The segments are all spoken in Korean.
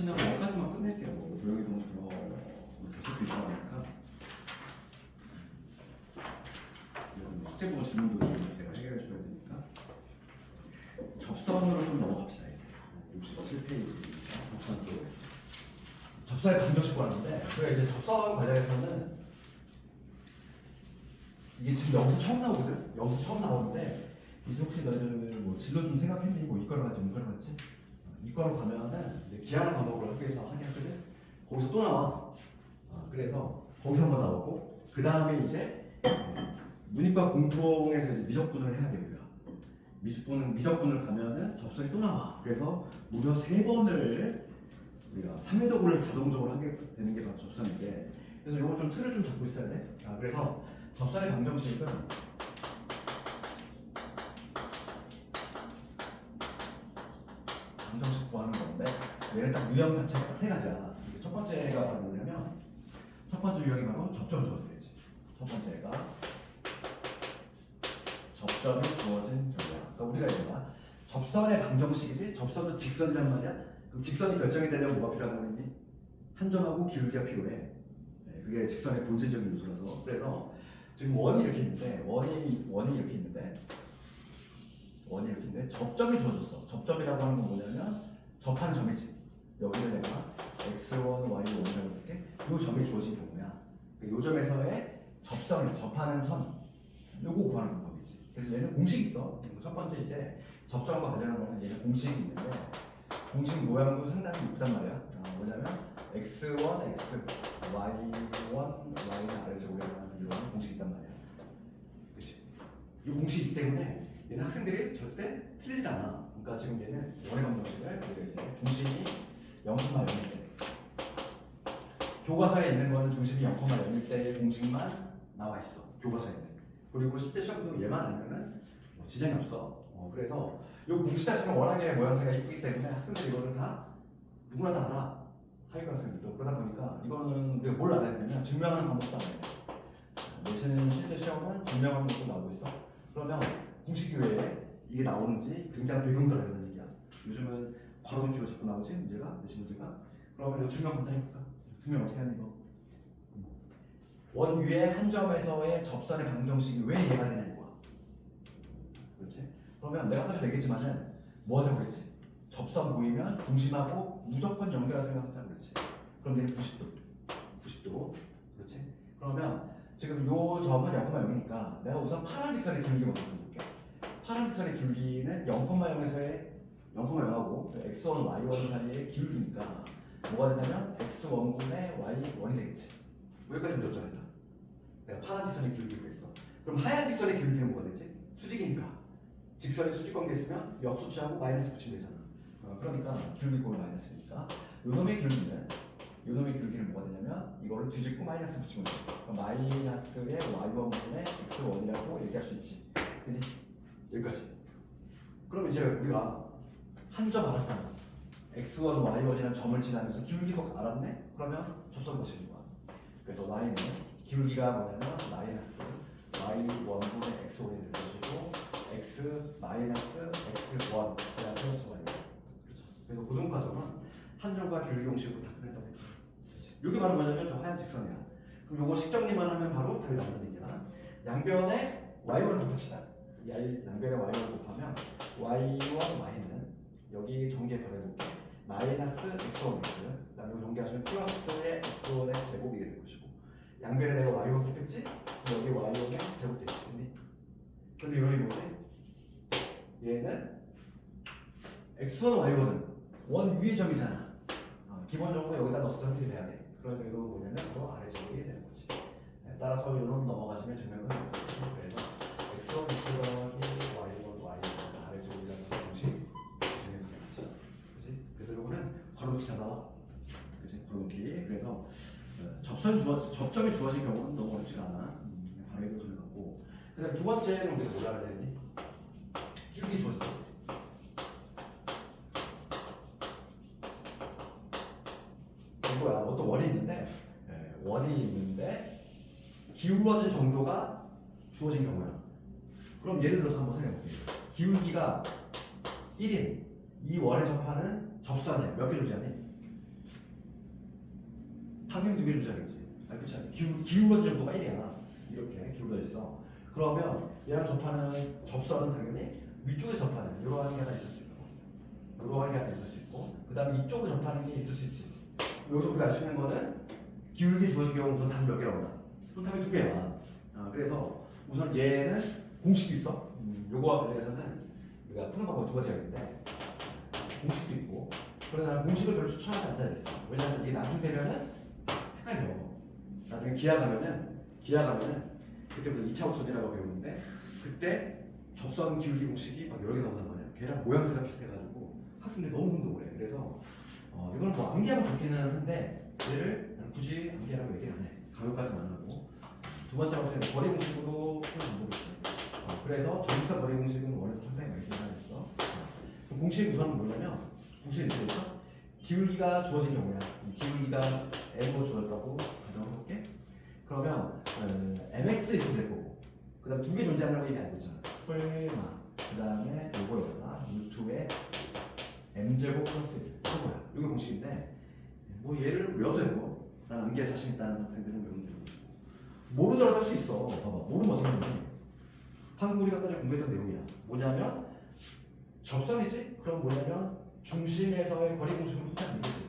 지나고 여기까지만 끝낼게요. 뭐 도형이동 계속 비교하니까 숙제 보고 질문도 내가 해결해 줘야 되니까 접선으로 좀 넘어갑시다. 이제 67페이지 접선 쪽. 접선의 방정식 구하는데 그래 이제 접선 관련해서는 이게 지금 여기서 처음 나오거든. 여기서 처음 나오는데 이제 혹시 너희들 뭐 진로 좀 생각했니? 뭐 이과로 가지 문과로 가지? 이과로 가면은 이제 기하는 과목으로 학교에서 하긴 하거든. 거기서 또 나와. 그래서 거기서 한번 나오고 그 다음에 이제 문이과 공통에서 이제 미적분을 해야 됩니다. 미적분을 가면은 접선이 또 나와. 그래서 무려 3번을 우리가 3회도고를 자동적으로 하게 되는 게 바로 접선인데, 그래서 이거 좀 틀을 좀 잡고 있어야 돼. 그래서 접선의 방정식은 방정식 구하는 건데, 얘는 딱 유형 자체가 딱 3가지야. 첫 번째가 바로 뭐냐면, 첫 번째 유형이 바로 접점 주어져야 되지. 첫 번째가 접점이 주어진 경우야. 그러니까 우리가 이거야. 접선의 방정식이지. 접선은 직선이란 말이야. 그럼 직선이 결정이 되려면 뭐가 필요하다고 했니? 한 점하고 기울기가 필요해. 그게 직선의 본질적인 요소라서. 그래서 지금 원이 이렇게 있는데 원이 이렇게 있는데 접점이 주어졌어. 접점이라고 하는 건 뭐냐면 접하는 점이지. 여기를 내가 x1, y1이라고 이렇게 이 점이 주어진 경우야. 이 점에서의 접선이 접하는 선 요거 구하는 방법이지. 그래서 얘는 공식이 있어. 첫 번째 이제 접점과 관련한 거는 얘는 공식이 있는데 공식 모양도 상당히 이쁘단 말이야. 뭐냐면 x1, x, y1, y는 아래제곱이라는 이런 공식이 있단 말이야. 그치? 이 공식이 있기 때문에 얘는 학생들이 절대 틀리지 않아. 그러니까 지금 얘는 원의 방정식을 우리가 이제 중심이 0,0일 때 교과서에 있는 거는 중심이 0,0일 때의 공식만 나와 있어. 교과서에는. 그리고 실제 시험도 얘만 알면은 지장이 없어. 그래서 이 공식 자체는 워낙에 모양새가 이쁘기 때문에 학생들이 이거를 다 누구나 다 알아. 하위권 학생들도. 그러다 보니까 이거는 우리가 뭘 알아야 되냐면 증명하는 방법도 알아야 돼. 내신 실제 시험은 증명하는 것도 나오고 있어. 그러면 공식 외에 이게 나오는지 등장 배경도 알아야 된다는 얘기야. 요즘은 괄호기로 자꾸 나오지 문제가 내신 문제가. 그러면 이거 증명 한번 해볼까? 증명 어떻게 하는 이거? 원 위에 한 점에서의 접선의 방정식이 왜 이해가 되냐 이거야. 그렇지? 그러면 내가 아까 전에 얘기했지만은 뭐 하자고 그랬지? 접선 보이면 중심하고 무조건 연결할 생각하자 그랬지. 그럼 얘는 90도. 그렇지? 그러면 지금 요 점은 0,0이니까 내가 우선 파란 직선의 기울기 먼저 볼게. 파란 직선의 기울기는 0,0에서의 0,0하고 x1, y1 사이의 기울기니까 뭐가 되냐면 x1분의 y1이 되겠지. 여기까지 무조건 했다. 내가 파란 직선의 기울기가 있어. 그럼 하얀 직선의 기울기는 뭐가 되지? 수직이니까. 직선에 수직 관계 있으면 역수치하고 마이너스 붙이면 되잖아. 그러니까 기울기 꼴 마이너스니까 요놈의 기울기는 뭐가 되냐면 이거를 뒤집고 마이너스 붙이면 돼. 그럼 마이너스의 y1분의 x1이라고 얘기할 수 있지. 되니? 여기까지. 그럼 이제 우리가 한 점 알았잖아. x1, y1이라는 점을 지나면서 기울기도 알았네? 그러면 접선 보시는 거야. 그래서 y는 기울기가 뭐냐면 마이너스 y1분의 x1이 될 것이고 x 마이너스 x1 그냥 플러스가 있고. 그렇죠. 그래서 고등 과정은 한 점과 기울기 공식으로 다 끝낸다고 했죠. 이게 바로 뭐냐면 저 하얀 직선이야. 그럼 요거 식정리만 하면 바로 답이 나온다는 얘기야. 양변에 y1을 곱합시다. 양변에 y1을 곱하면 y1, y는 여기 전개 더해볼게. 마이너스 x1x 그 다음에 이거 전개하시면 플러스의 x1의 제곱이 될 것이고 양변에 내가 y1 곱했지? 여기 y1의 제곱 되겠지. 근데 이놈이 뭐지? 얘는 x1, y1은 원 위의 점이잖아. 기본적으로 여기다 넣어서 해결이 돼야 돼. 그러니까 이거 뭐냐면 또 아래 제곱이 되는 거지. 따라서 이놈 넘어가시면 증명은 되죠. 그래서 x1, x1이 y1, y1 아래 제곱이라는 공식 증명이 되겠지. 그렇지? 그래서 이거는 괄호놓기 잘 나와. 그렇지? 괄호놓기. 그래서 접점이 주어진 경우는 너무 어렵지가 않아. 바로 이거 돌려갖고. 그다음 두 번째는 우리가 뭘 알아야 되니? 기울기 주어졌지. 이거야. 어떤 원이 있는데 기울어진 정도가 주어진 경우야. 그럼 예를 들어서 한번 생각해볼게요. 기울기가 1인 이 원에 접하는 접선이야. 몇 킬로지 아니? 당연히 두 개 존재하겠지. 아니 그렇지 않아. 기울어진 정도가 1이야. 이렇게 기울어져 있어. 그러면 얘랑 접하는 접선은 당연히 위쪽에 접하는 이러한 게 하나 있을 수 있고, 이러한 게 하나 있을 수 있고, 그 다음에 이쪽으로 접하는 게 있을 수 있지. 여기서 우리가 알 수 있는 거는 기울기 주어진 경우 우선 답이 몇 개나 온다. 답이 두 개야. 그래서 우선 얘는 공식이 있어. 요거와 관련해서는 우리가 푸는 방법 두 가지가 있는데 공식도 있고, 그러나 공식을 별로 추천하지 않다 그랬어. 왜냐하면 이게 나중에 되면은 헷갈려. 나중에 기하 가면은 그때부터 2차 곡선이라고 배우는데 그때 접선 기울기 공식이 막 여러 개 나온단 말이야. 걔랑 모양새가 비슷해가지고 학생들이 너무 혼동을 해. 그래서 이거는 뭐 암기하면 좋기는 한데 얘를 나는 굳이 암기하라고 얘기를 안 해. 강요까지는 안 하고. 두 번째 방식은 거리 공식으로 푸는 방법이 있어. 그래서 전기사 거리 공식은 원에서 상당히 많이 쓰는 사람이 있어. 공식 우선은 뭐냐면 공식이 이렇게 있어. 기울기가 주어진 경우야. 기울기가 m으로 주어졌다고 가정을 해볼게. 그러면 mx 이렇게 될 거고, 그 다음 두 개 존재하는 걸 이미 알고 있잖아. 뿔마, 그 다음에 요거에다가 루트에 m제곱 플러스 1 이거야. 이게 공식인데 뭐 얘를 외워도 되고, 난 암기에 자신 있다는 학생들은 외우면 되고, 모르더라도 할 수 있어. 봐봐, 모르면 어떻게 하냐. 방금 우리가 아까 공부했던 내용이야. 뭐냐면 접선이지? 그럼 뭐냐면 중심에서의 거리 공식을 푼다는 얘기지.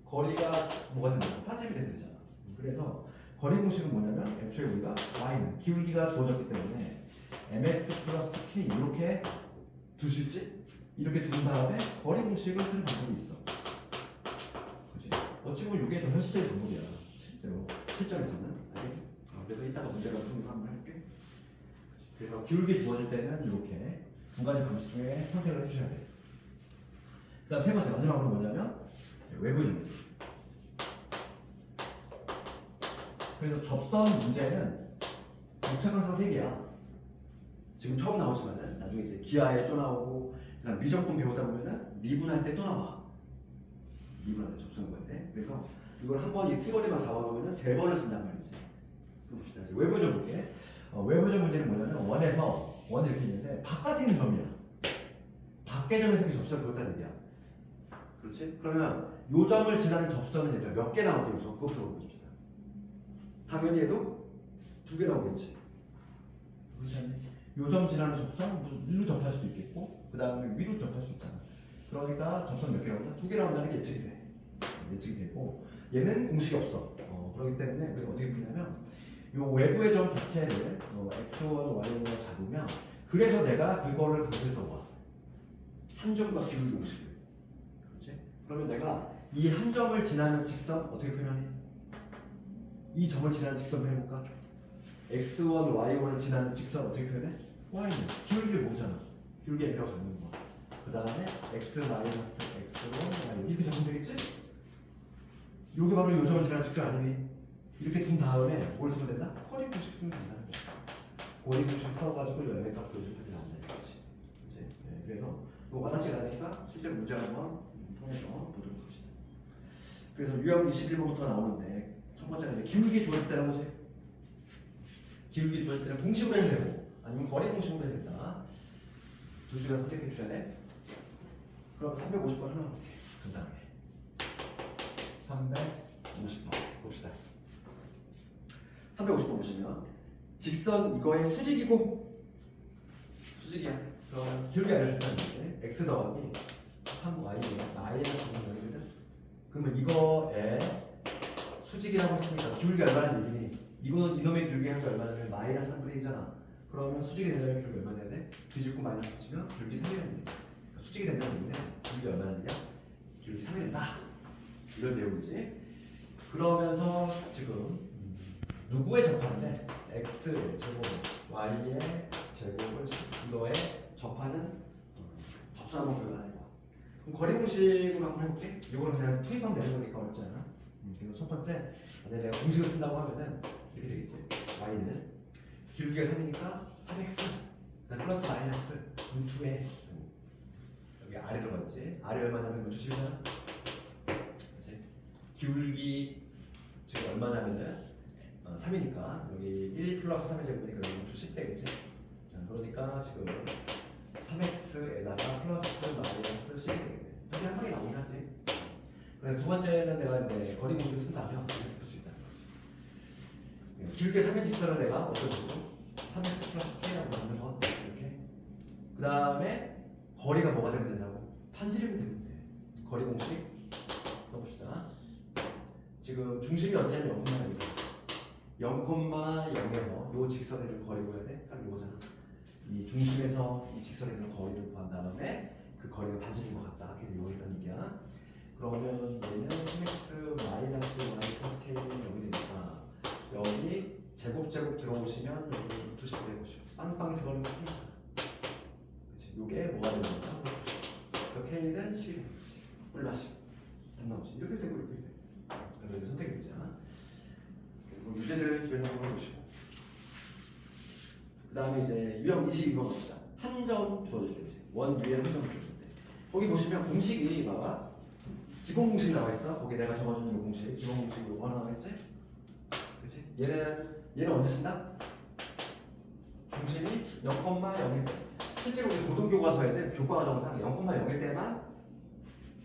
거리가 뭐가 된다? 파집이 되면 되잖아. 그래서 거리 공식은 뭐냐면 애초에 우리가 y는 기울기가 주어졌기 때문에 mx 플러스 k 이렇게 둘 수 있지? 이렇게 둔 다음에 거리 공식을 쓰는 방법이 있어. 그치? 어찌 보면 이게 더 현실적인 방법이야. 실제로 실전에서는. 그래서 이따가 문제가 풀면서 한번 해볼게. 그래서 기울기 주어질 때는 이렇게 두 가지 방식 중에 선택을 해주셔야 돼요. 그 다음 세 번째 마지막으로 뭐냐면 외부 정지. 그래서 접선 문제는 복잡한상 3개야. 지금 처음 나오지만은 나중에 이제 기하에 또 나오고, 그다음 미적분 배우다 보면은 미분할 때 또 나와. 미분할 때 접선 구할 때. 그래서 이걸 한번 이 티거리만 잡아놓으면은 3번을 쓴단 말이지. 그럼 봅시다. 이제 외부적 볼게. 외부적 문제는 뭐냐면 원이 이렇게 있는데 바깥에 있는 점이야. 밖의 점에서 접선을 그었다는 얘기야. 그렇지? 그러면 요 점을 지나는 접선은 얘들아 몇 개 나오게 우선 그것부터 보십시다. 당연히 얘도 2개 나오겠지. 그렇지 않니? 요 점 지나는 접선 무슨 일로 접할 수도 있겠고, 그 다음에 위로 접할 수 있잖아. 그러니까 접선 몇 개 나온다? 2개 나온다는 게 예측이 돼. 예측이 되고, 얘는 공식이 없어. 그렇기 때문에 우리가 어떻게 푸냐면 요 외부의 점 자체를 x1, y1을 잡으면, 그래서 내가 그거를 가질 거야. 한 점과 기울기 공식을. 그렇지? 그러면 내가 이 한 점을 지나는 직선 어떻게 표현하니? 이 점을 지나는 직선 표현해볼까? x1, y1을 지나는 직선 어떻게 표현해? y는 기울기를 모르잖아. 기울기 m이라고 적는 거야. 그 다음에 x 마이너스 x1, y 이렇게 적으면 되겠지? 요게 바로 요 점을 지나는 직선 아니니? 이렇게 둔 다음에 뭘 쓰면 된다? 거리 공식 쓰면 된다는 거야. 거리 공식 써가지고 열의 값 도저히 하지 않는다 이거지. 그치? 네, 그래서 이거 와닿지가 않으니까 실제로 문제 한번 통해서 보도록 합시다. 그래서 유형 21번부터 나오는데 첫 번째는 이제 기울기 주어질 때라는 거지. 기울기 주어질 때는 공식으로 해도 되고 아니면 거리 공식으로 해도 된다. 두 줄에 선택해 주셔야 돼. 그럼 350번 하나 볼게. 간단하게. 350번 봅시다. 350번 보시면 직선 이거의 수직이고 수직이야. 그럼 기울기 알려준다는 게 x 더하기 3y가 마이너스 0이거든. 그러면 이거에 수직이라고 했으니까 기울기 얼마나 얘기니? 이거는 이놈의 기울기 한 게 얼마냐면 마이너스 3분의 1이잖아. 그러면 수직이 되려면 기울기 얼마 돼야 돼? 뒤집고 마이너스 붙이면 기울기 3이 되는 거지. 그러니까 수직이 된다는 얘기는 기울기 얼마나 되냐? 기울기 3이 된다. 이런 내용이지. 그러면서 지금 누구에 접하는데 x의 제곱, y의 제곱을 이거에 접하는 접수 한번 표현하는 거. 그럼 거리 공식으로 한번 해볼게. 이거는 그냥 투입하면 되는 거니까 어렵지 않아. 그래서 첫 번째, 만약에 내가 공식을 쓴다고 하면은 이렇게 되겠지. y는 기울기가 3이니까 3x, 플러스 마이너스 루트에 여기 아래 들어갔지. 아래 얼마냐면 루트 10이잖아. 기울기 지금 얼마냐면은 3이니까 여기 1 플러스 3의 제곱이니까 여기 루트 10 되겠지. 그러니까 지금 3x에다가 플러스 마이너스 10이 되겠네. 여기 한 방에 나오긴 하지. 그래 두 번째는 내가 이제 거리 공식을 쓴다면 이렇게 풀 수 있다는 거지. 길게 3인 직선을 내가 어떤 식으로 3x 플러스 k라고 만든 건 이렇게. 그 다음에 거리가 뭐가 되면 된다고? 판지름이 되면 돼. 거리 공식 써봅시다. 지금 중심이 언제냐면 0,0에서 요 직선의 거리 구해야 돼. 딱 이거잖아. 이 중심에서 이 직선의 거리를 구한 다음에 그 거리가 반지름인 것 같다. 그게 요거라는 얘기야. 그러면 얘는 3x 마이너스 y 플러스 k는 여기 되니까 여기 제곱 들어오시면 여기 루트식 해보시오. 빵빵 들어오는 게 k잖아. 그치? 요게 뭐가 되는 거야? 그 k는 10이 되는 거지. 뿔라식 안 나오지. 이렇게 되고 이렇게 돼. 그래서 선택의 문제야. 그리고 문제를 집에서 한번 해보시고. 그 다음에 이제 유형 20 이거 봅시다. 한 점 주어주시겠지. 원 위에 한 점 주어주는데 거기 보시면 공식이 봐봐. 기본 공식 나와 있어. 거기 내가 적어준 요 공식. 기본 공식 요거 하나 나와있지? 그치? 얘는 언제 쓴다? 중심이 0,0일 때. 실제로 우리 고등교과서에는 교과정상 0,0일 때만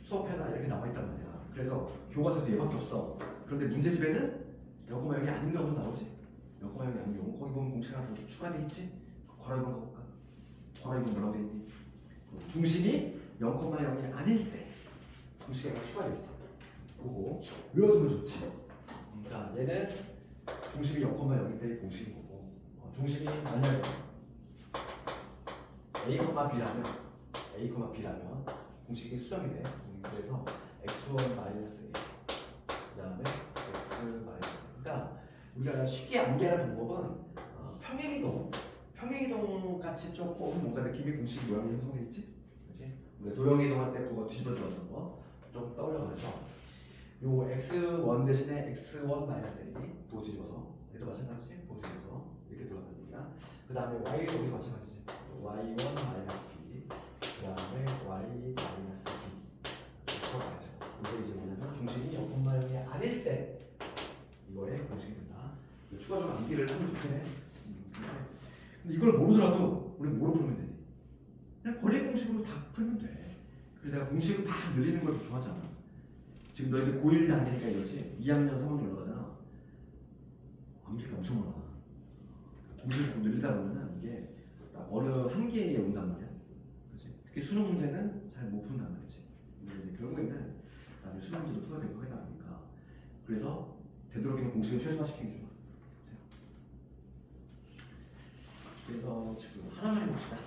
수업해라 이렇게 나와 있단 말이야. 그래서 교과서도 얘밖에 없어. 그런데 문제집에는 0,0이 아닌 경우도 나오지. 0,0이 아닌 경우 거기 보면 공식 하나 더 추가돼 있지. 괄호 2번 가볼까? 괄호 2번 뭐라고 돼 있니? 중심이 0,0이 아닐 때 공식이 하나 추가돼 있어. 그거 외워두면 좋지. 자, 얘는 중심이 0,0일 때의 공식인 거고, 중심이 만약에 a,b라면 공식이 수정이 돼. 그래서 x1 마이너스 a 그 다음에 x 마이너스. 그러니까 우리가 쉽게 암기하는 방법은 평행이동 같이 조금 뭔가 느낌의 공식 모양이 형성돼 있지. 그렇지? 우리가 도형이동 할 때 그거 뒤집어 들었던 거 좀 떠올려가면서 요 x1 대신에 x1 마이너스 a 부호 뒤집어서 얘도 마찬가지지. 부호 뒤집어서 이렇게 들어간다는 얘기야. 그 다음에 y도 우리 마찬가지지. y1 마이너스 b 그 다음에 y 마이너스 b 이렇게 가죠. 이게 이제 뭐냐면 중심이 0,0이 아닐 때 이거의 공식이 된다. 추가적으로 암기를 하면 좋긴 해. 근데 이걸 모르더라도 우리 뭐로 풀면 되니? 그냥 거리 공식으로 다 풀면 돼. 그래서 내가 공식을 막 늘리는 걸 좋아하잖아. 지금 너희들 고1 단계니까 이러지. 2학년, 3학년 올라가잖아. 암기가 엄청 많아. 공식을 좀 늘리다 보면은 이게 딱 어느 한계에 온단 말이야. 그렇지? 특히 수능 문제는 잘 못 푼단 말이지. 근데 이제 결국에는 나중에 수능 문제도 통과되고 하다 보니까 그래서 되도록이면 공식을 최소화시키는 게 좋아. 그래서 지금 하나만 해봅시다.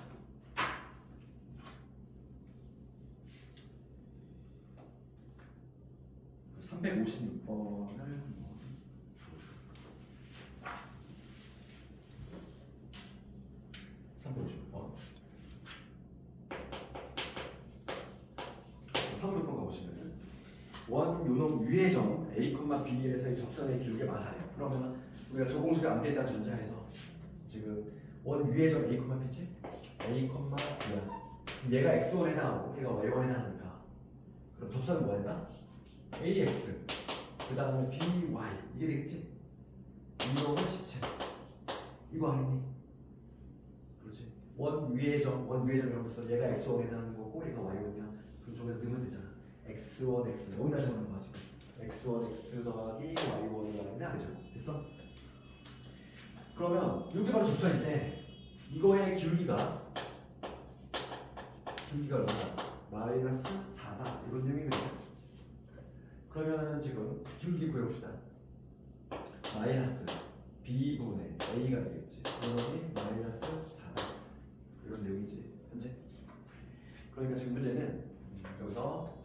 그 356번을 356번 356번 가보시면은 원 요놈 위의 점 A, B에서의 접선의 길게 마사래. 그러면 우리가 저 공식을 암기했다는 전제하에서 지금 원 위의 점 A, B지? A, B야. 얘가 X1에 해당하고 얘가 Y1에 해당하니까 그럼 접선은 뭐 한다? AX 그 다음에 BY 이게 되겠지? 이거는 17 이거 아니니? 그렇지? 원 위의 점이라면서 얘가 X1에 해당하는 거고 얘가 Y1이야. 그쪽에서 넣으면 되잖아. X1, X 여기다 적는 거지. X1, X 더하기 Y1을 하는데 안 되죠? 됐어? 그러면 이게 바로 접선일 때 이거의 길기가 얼마다? 마이너스 4다 이런 내용이거든요. 그러면 지금 길기 구해봅시다. 마이너스 B분의 A가 되겠지. 이놈이 마이너스 4다 이런 내용이지 현재. 그러니까 지금 문제는 여기서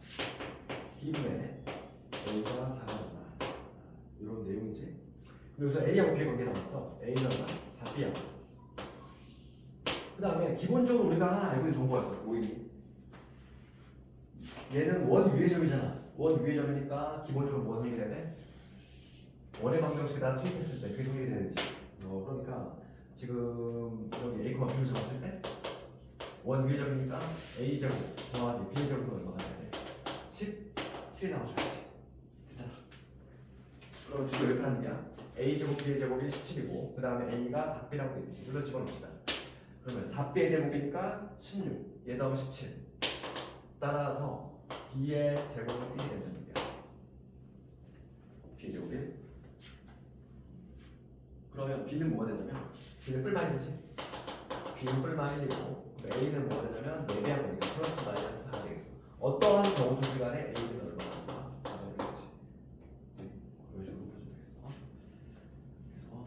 B분의 A가 4가 된다 이런 내용이지. 여기서 A하고 B의 관계 나왔어. A는 4B야. 그 다음에 기본적으로 우리가 하나 알고 있는 정보가 있어. 오인이. 얘는 원 위의 점이잖아. 원 위의 점이니까 기본적으로 무슨 얘기 돼야 돼? 원의 방정식에다 투입했을 때 그게 성립이 돼야 되지. 그러니까 지금 여기 A, B를 잡았을 때 원 위의 점이니까 A제곱 더하기 B의 제곱은 얼마가 돼야 돼? 17이 나와줘야지. 됐잖아. 그럼 지금 이렇게 하는 게 A제곱 B의 제곱이 17이고 그 다음에 A가 4B라고 되겠지. 이걸 집어넣읍시다. 그러면 4B의 제곱이니까 16 얘 더하면 17 따라서 B의 제곱은 1이 된다는 얘기야. B제곱 1. 그러면 B는 뭐가 되냐면 B는 뿔마이너지. B는 뿔마이너고 A는 뭐가 되냐면 4배한 거니까 플러스 마이너스 4가 되겠어. 어떠한 경우든지 간에 A는 얼마나 4가 되겠지. 네, 이런 식으로 풀어주면 되겠어. 그래서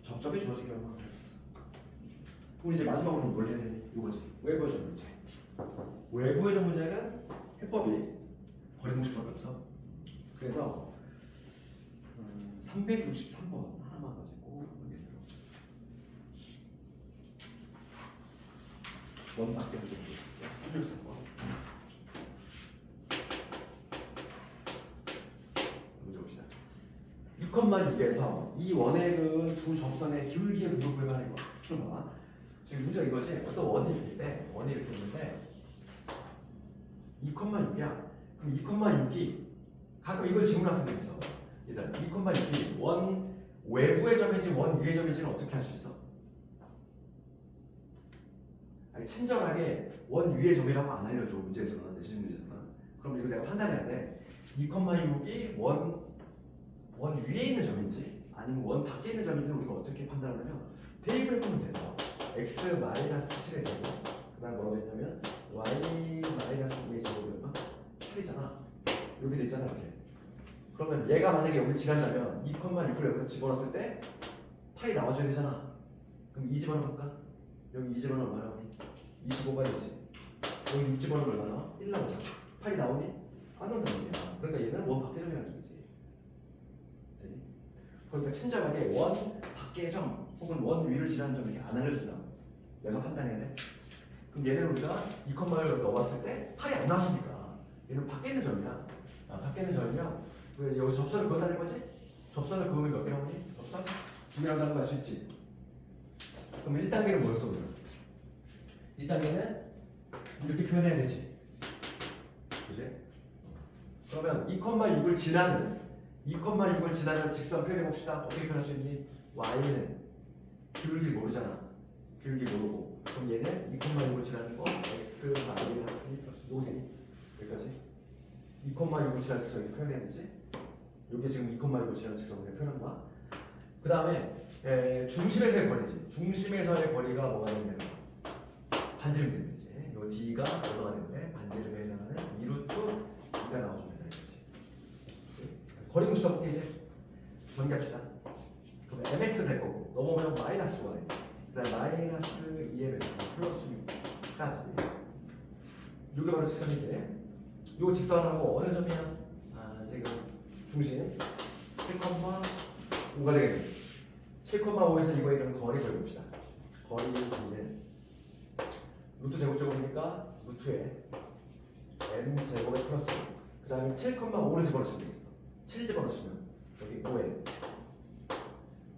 접점이 주어진 경우가 그랬어. 우리 이제 마지막으로 좀 뭘 해야 되니? 이거지. 외부의 점 문제. 외부의 점 문제는 해법이 거리 공식밖에 없어. 그래서 363번 하나만 가지고 문제를 원 밖에 문제 볼게요. 363번. 문제 봅시다. 2,6에서 이 원액은 두 접선의 기울기의 부분 구해봐라 이거. 지금 봐봐. 지금 문제가 이거지. 어떤 원이 이렇게 때 원이 이렇게 있는데 2,6이야. 그럼 2,6이 가끔 이걸 질문할 수도 있어. 얘들아, 2,6이 원 외부의 점인지 원 위의 점인지는 어떻게 할 수 있어? 아니, 친절하게 원 위의 점이라고 안 알려줘. 문제에서는 내신 문제에서는. 그럼 이거 내가 판단해야 돼. 2,6이 원 위에 있는 점인지 아니면 원 밖에 있는 점인지는 우리가 어떻게 판단하냐면 대입을 해보면 된다. x 마이너스 7의 제곱. 그다음 뭐라고 했냐면 y 마이너스 2의 제곱이 얼마? 8이잖아. 이렇게 돼 있잖아 이렇게. 그러면 얘가 만약에 여기 지난다면 2,6을 여기서 집어넣었을 때 8이 나와줘야 되잖아. 그럼 2 집어넣을까? 여기 2 집어넣으면 얼마 나오니? 25가 되지. 여기 6 집어넣으면 얼마 나와? 1 나오잖아. 8이 나오니? 안 나온다는 거야. 그러니까 얘는 원 밖의 점이라는 거지. 되니? 그러니까 친절하게 원 밖의 점 혹은 원 위를 지나는 점 이렇게 안 알려준다. 내가 판단해야 돼. 그럼 얘는 우리가 2,8을 넣어봤을 때 8이 안 나왔으니까 얘는 밖에 있는 점이야. 밖에 있는 점이면 우리가 여기 접선을 그었다는 거지? 접선을 그으면 몇 개 나오니? 접선? 2개 나온다는 거 알 수 있지? 그럼 1단계는 뭐였어 우리가? 1단계는 이렇게 표현해야 되지. 그지? 그러면 2,6을 지나는 2,6을 지나는 직선 표현해 봅시다. 어떻게 표현할 수 있니? y는 기울기 모르잖아. 기울기 모르고 그럼 얘는 2,6을 지나는 거 x 마이너스 2 플러스 요거 되니? 여기까지 2,6을 지나는 직선 이렇게 표현해야 되지? 요게 지금 2,6을 지나는 직선을 표현한 거야. 그 다음에 중심에서의 거리지. 중심에서의 거리가 뭐가 되면 되는 거야? 반지름 되는 거지. 요 d가 얼마가 되는데 반지름에 해당하는 2루트 2가 나와주면 된다 이거지. 거리 공식 써볼게 이제. 정리합시다. 그럼 mx 될 거고 넘어오면 마이너스 5가 돼. 그 다음 마이너스 2의 플러스 6까지. 요게 바로 직선이지. 요 직선하고 어느 점이야? 지금 중심 7,5가 되겠네. 7,5에서 이거에 이런 거리 구해봅시다. 거리 D는 루트 제곱제곱이니까 루트에 m 제곱에 플러스 그 다음에 7,5를 집어넣으시면 되겠어. 7 집어넣으시면 여기 5m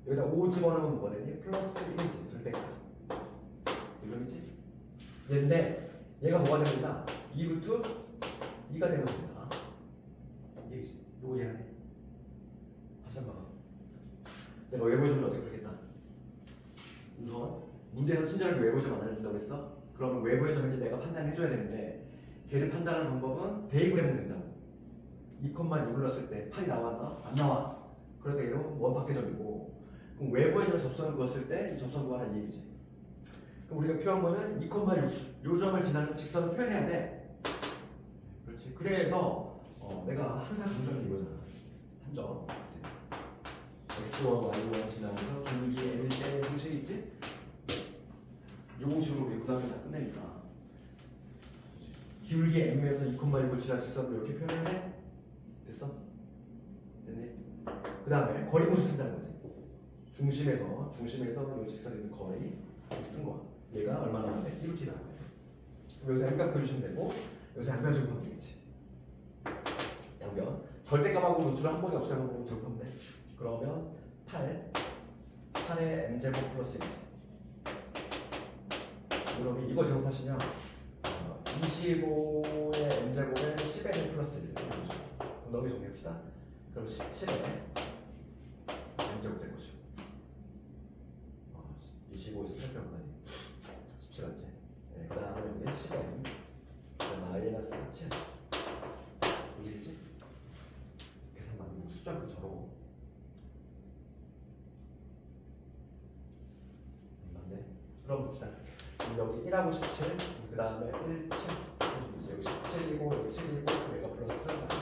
여기다 5 집어넣으면 뭐가 되니? 플러스 1이지 절대값. 이놈이지? 얘인데 얘가 뭐가 됩니다? 2루트 2가 되면 됩니다. 얘기지. 요거 이해하네? 다시 한번 봐. 내가 외부의 점을 어떻게 풀겠다? 우선 문제에서 친절하게 외부의 점 안 알려준다고 했어? 그러면 외부의 점인지 내가 판단해줘야 되는데 걔를 판단하는 방법은 대입을 해보면 된다고. 2,6을 넣었을 때 8이 나왔나? 안 나와. 그러니까 얘는 원 밖의 점이고 그럼 외부의 점에 접선을 그었을 때 이 접선 구하라 이 얘기지. 그럼 우리가 표한 거는 2,6 요 점을 지나는 직선을 표현해야 돼. 그렇지. 그래서 내가 항상 강조하는 이거잖아. 한 점. x1, y1 지나면서 기울기 L 때 공식이 있지? 이 공식으로 우리 그 다음에 다 끝내니까 기울기 M에서 2,6을 지나는 직선을 이렇게 표현해야 돼? 됐어? 됐네? 그 다음에 거리 공식 쓴다는 거지. 중심에서 이 직선에 있는 거리 쓴 거야. 얘가 얼마나 나오는데? 1루트 나와요. 그럼 여기서 M값 그려주시면 되고 여기서 양변 제곱하면 되겠지. 양변 절대값하고 루트를 한 번에 없애면 제곱하면 돼. 그러면 8에 m제곱 플러스 1이지. 그러면 이거 제곱하시면 25의 m제곱에 10의 m 플러스 1 그럼 너무 정리합시다. 그럼 17에 m제곱 될 것이고 25에서 살펴보다니 17 맞지? 네, 그 다음에 여기 10m 마이너스 7 이해되지? 계산 만들고 숫자를 더 그럼 봅시다. 여기 1하고 17, 그 다음에 1, 7. 여기 17이고 여기 7이고 얘가 플러스 마이너스.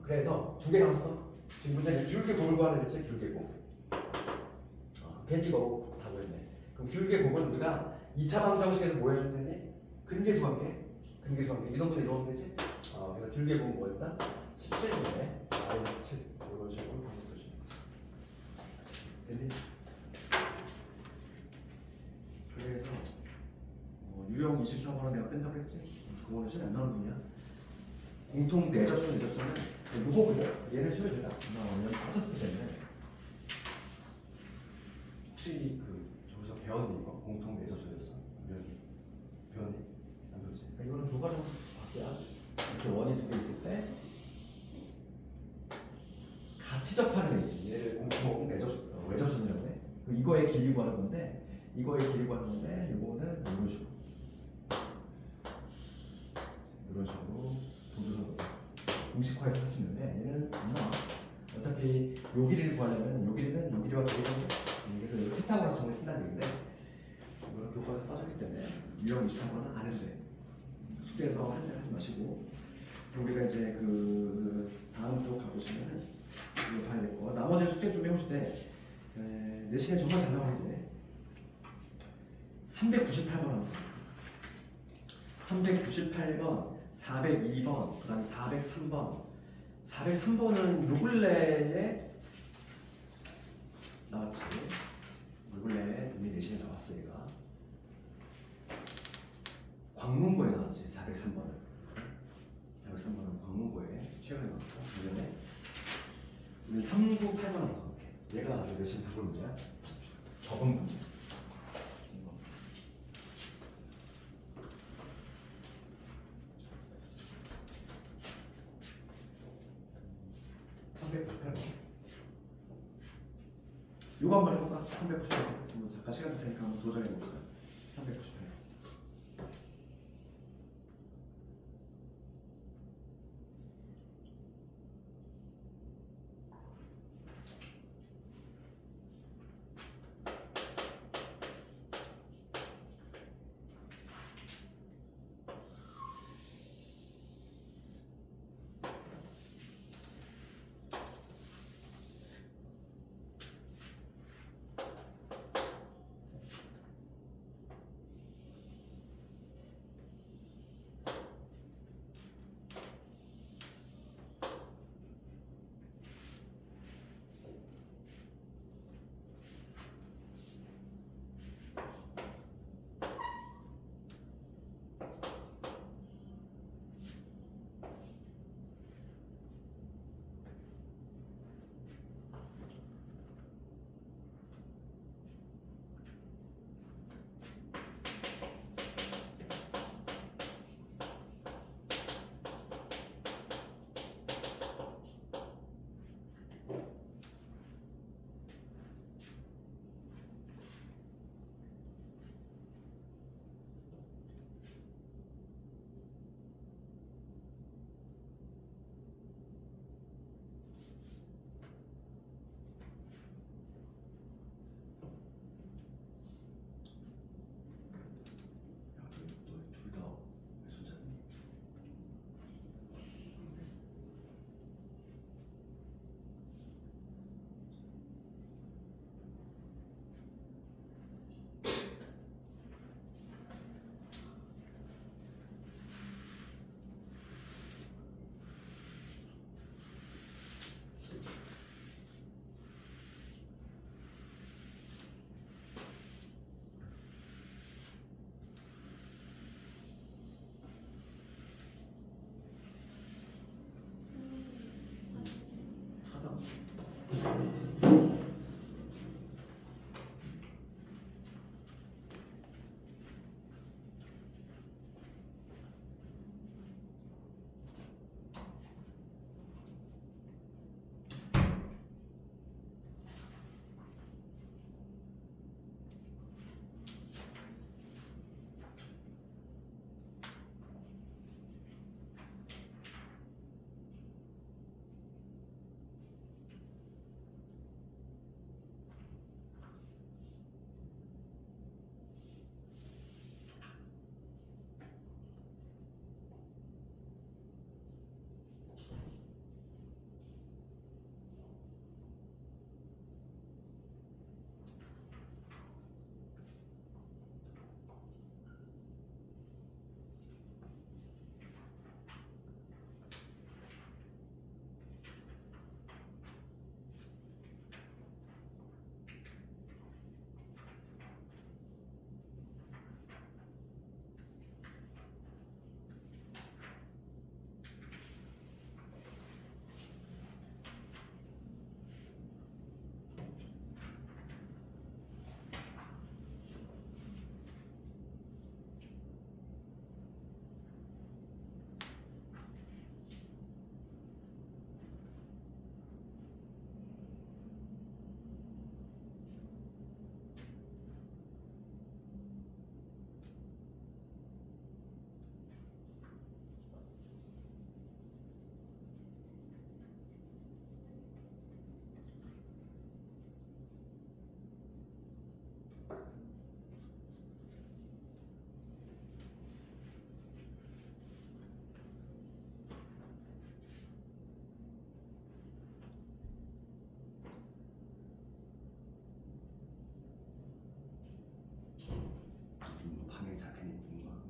그래서 두 개 나왔어. 지금 문제는 기울기 곱을 구하는 거지. 기울기 곱. 괜히 이거 다 보였네. 그럼 기울기 곱은 우리가 2차 방정식에서 뭐 해주면 되니? 근계수 관계. 근계수 관계. 이동분의 이동하면 되지? 그래서 기울기 곱은 뭐였다? 17분의 마이너스 7. 이런 식으로 방금 보시면 되지. 됐니? 그래서 유형 24번은 내가 뺀다고 했지? 그거는 시간 안 나오는 분이야. 공통 내접선 내접선은 요거 그거 얘는 쉬워지다. 왜냐면 빠졌기 때문에. 혹시 저기서 배웠니 이거? 공통 내접선이었어? 배웠니? 안 배웠지? 그러니까 이거는 교과정 봤어야. 이렇게 원이 두 개 있을 때 같이 접하는 애지. 얘를 공통 외접선이라고 해. 그럼 이거의 길이 구하는 건데 이거의 길이 구하는 건데 이거는 이런 식으로. 이런 식으로 도조선 공식화해서 할 수 있는데 얘는 안 나와. 어차피 요 길이를 구하려면 요 길이는 요 길이와 동일한데 그래서 이 피타고라스 정을 쓴다는 얘기인데 이거는 교과에서 빠졌기 때문에 유형 23번은 안 해도 돼. 숙제에서 하지 마시고 우리가 이제 다음 쪽 가보시면은 이거 봐야 될 거. 나머지 숙제 준비해오실 때 내신에 정말 잘 나오는데 398번 합니다. 398번, 402번, 그 다음에 403번. 403번은 요 근래에 나왔지. 요 근래에 이미 내신에 나왔어 얘가. 광문고에 나왔지. 403번은. 403번은 광문고에 최근에 나왔고 이번에 우리는 398번을 나올게. 얘가 아주 내신 답을 문제야. 적은 문제. 398번. 이거 한번 해볼까? 398번. 잠깐 시간 줄 테니까 한번 도전해볼까? 398번.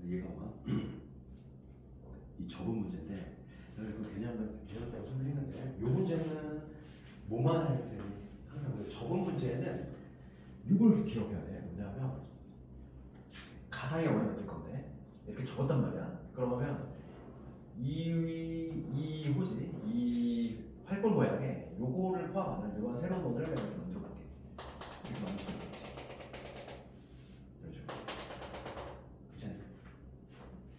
얘가 봐. 이 접은 문제인데 그 개념 따고 설명했는데 요 문제는 뭐만 할 때 항상 그 접은 문제는 이걸 기억해야 돼. 뭐냐면 가상의 원이 만들 건데 이렇게 접었단 말이야. 그러면 이 호지 이 활골 모양에 요거를 포함하는 이런 새로운 원을 내가 이렇게 만들어 볼게. 이렇게 만들 수 있겠지. 그렇죠. 그치?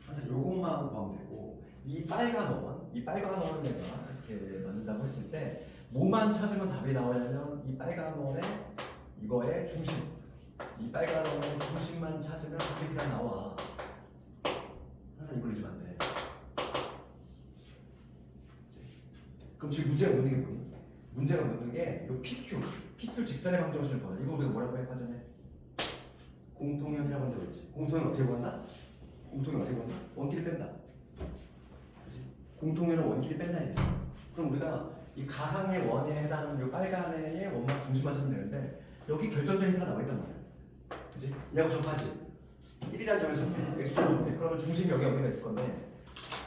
항상 요것만 구하면 되고 이 빨간 원을 내가 이렇게 만든다고 했을 때 뭐만 찾으면 답이 나오냐면 이 빨간 원의 이거의 중심, 이 빨간 원의 중심만 찾으면 답이 그냥 나와. 항상 이걸 잊으면 안 돼. 그럼 지금 문제가 묻는 게 뭐니? 문제가 묻는 게 이 PQ 직선의 방정식을 구하는. 이거 우리가 뭐라고 해 사전에? 공통연이라고 한다고 했지. 공통연 어떻게 구한다? 공통연 어떻게 구한다? 원끼리 뺀다. 그렇지? 공통연은 원끼리 뺀다 이랬어. 그럼 우리가 이 가상의 원에 해당하는 이 빨간 애의 원만 중심만 찾으면 되는데 여기 결정적인 힌트가 나와 있단 말이야. 그렇지? 얘하고 접하지. 1이라는 점에서 x축을 접해. 그러면 중심이 여기 어디가 있을 건데